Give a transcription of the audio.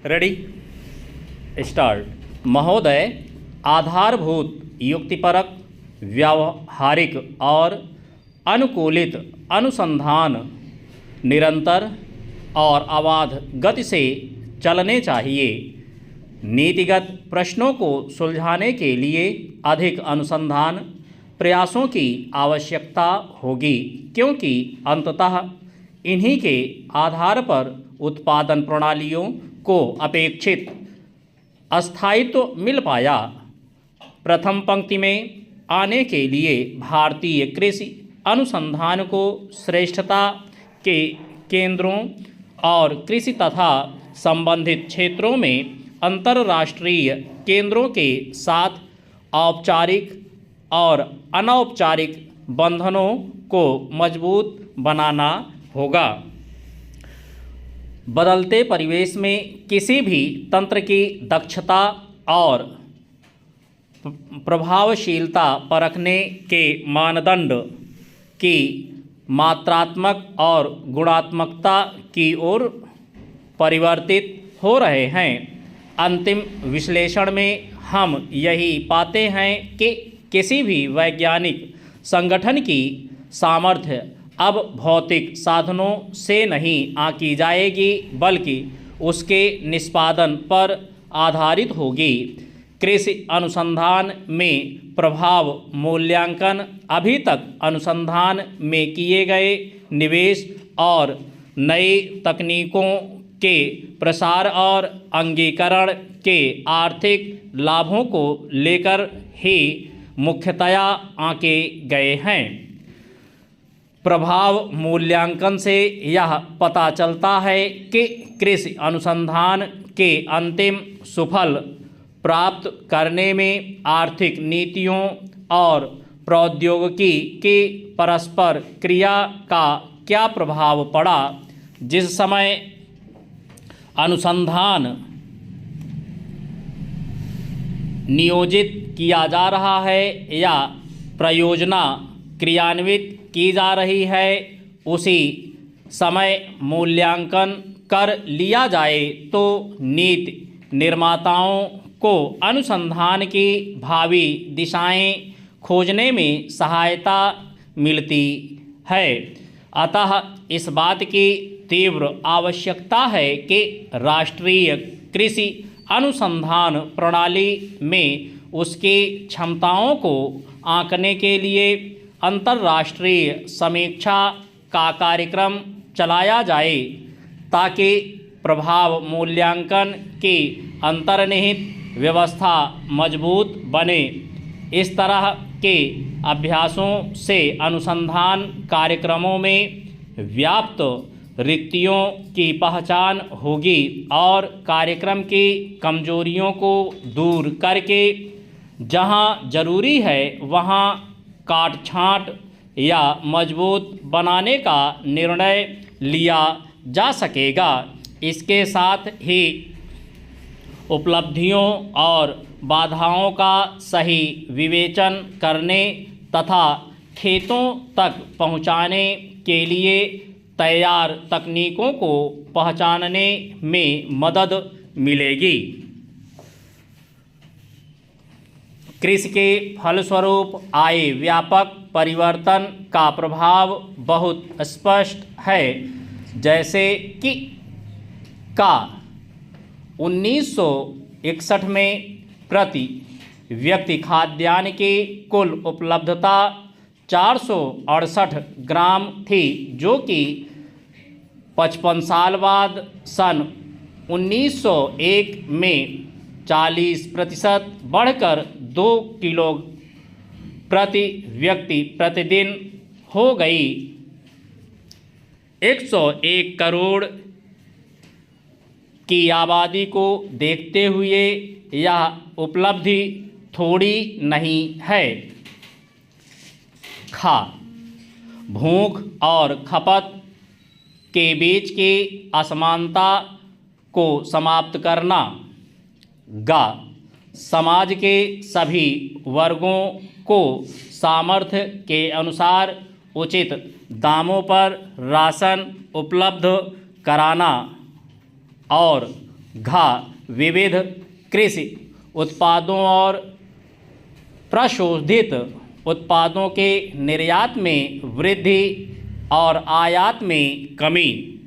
Ready start. महोदय, आधारभूत, युक्तिपरक, व्यावहारिक और अनुकूलित अनुसंधान निरंतर और अबाध गति से चलने चाहिए। नीतिगत प्रश्नों को सुलझाने के लिए अधिक अनुसंधान प्रयासों की आवश्यकता होगी, क्योंकि अंततः इन्हीं के आधार पर उत्पादन प्रणालियों को अपेक्षित अस्थायित्व मिल पाया। प्रथम पंक्ति में आने के लिए भारतीय कृषि अनुसंधान को श्रेष्ठता के केंद्रों और कृषि तथा संबंधित क्षेत्रों में अंतर्राष्ट्रीय केंद्रों के साथ औपचारिक और अनौपचारिक बंधनों को मजबूत बनाना होगा। बदलते परिवेश में किसी भी तंत्र की दक्षता और प्रभावशीलता परखने के मानदंड की मात्रात्मक और गुणात्मकता की ओर परिवर्तित हो रहे हैं। अंतिम विश्लेषण में हम यही पाते हैं कि किसी भी वैज्ञानिक संगठन की सामर्थ्य अब भौतिक साधनों से नहीं आंकी जाएगी, बल्कि उसके निष्पादन पर आधारित होगी। कृषि अनुसंधान में प्रभाव मूल्यांकन अभी तक अनुसंधान में किए गए निवेश और नई तकनीकों के प्रसार और अंगीकरण के आर्थिक लाभों को लेकर ही मुख्यतया आंके गए हैं। प्रभाव मूल्यांकन से यह पता चलता है कि कृषि अनुसंधान के अंतिम सुफल प्राप्त करने में आर्थिक नीतियों और प्रौद्योगिकी की परस्पर क्रिया का क्या प्रभाव पड़ा। जिस समय अनुसंधान नियोजित किया जा रहा है या परियोजना क्रियान्वित की जा रही है, उसी समय मूल्यांकन कर लिया जाए तो नीति निर्माताओं को अनुसंधान की भावी दिशाएं खोजने में सहायता मिलती है। अतः इस बात की तीव्र आवश्यकता है कि राष्ट्रीय कृषि अनुसंधान प्रणाली में उसकी क्षमताओं को आंकने के लिए अंतर्राष्ट्रीय समीक्षा का कार्यक्रम चलाया जाए, ताकि प्रभाव मूल्यांकन की अंतर्निहित व्यवस्था मजबूत बने। इस तरह के अभ्यासों से अनुसंधान कार्यक्रमों में व्याप्त रिक्तियों की पहचान होगी और कार्यक्रम की कमजोरियों को दूर करके जहां जरूरी है वहां काट-छांट या मजबूत बनाने का निर्णय लिया जा सकेगा। इसके साथ ही उपलब्धियों और बाधाओं का सही विवेचन करने तथा खेतों तक पहुंचाने के लिए तैयार तकनीकों को पहचानने में मदद मिलेगी। कृषि के फलस्वरूप आए व्यापक परिवर्तन का प्रभाव बहुत स्पष्ट है। जैसे कि 1961 में प्रति व्यक्ति खाद्यान्न की कुल उपलब्धता 468 ग्राम थी, जो कि 55 साल बाद सन 1901 में 40% बढ़कर 2 किलो प्रति व्यक्ति प्रतिदिन हो गई। 101 करोड़ की आबादी को देखते हुए यह उपलब्धि थोड़ी नहीं है। भूख और खपत के बीच की असमानता को समाप्त करना। समाज के सभी वर्गों को सामर्थ्य के अनुसार उचित दामों पर राशन उपलब्ध कराना और घ विविध कृषि उत्पादों और प्रशोधित उत्पादों के निर्यात में वृद्धि और आयात में कमी।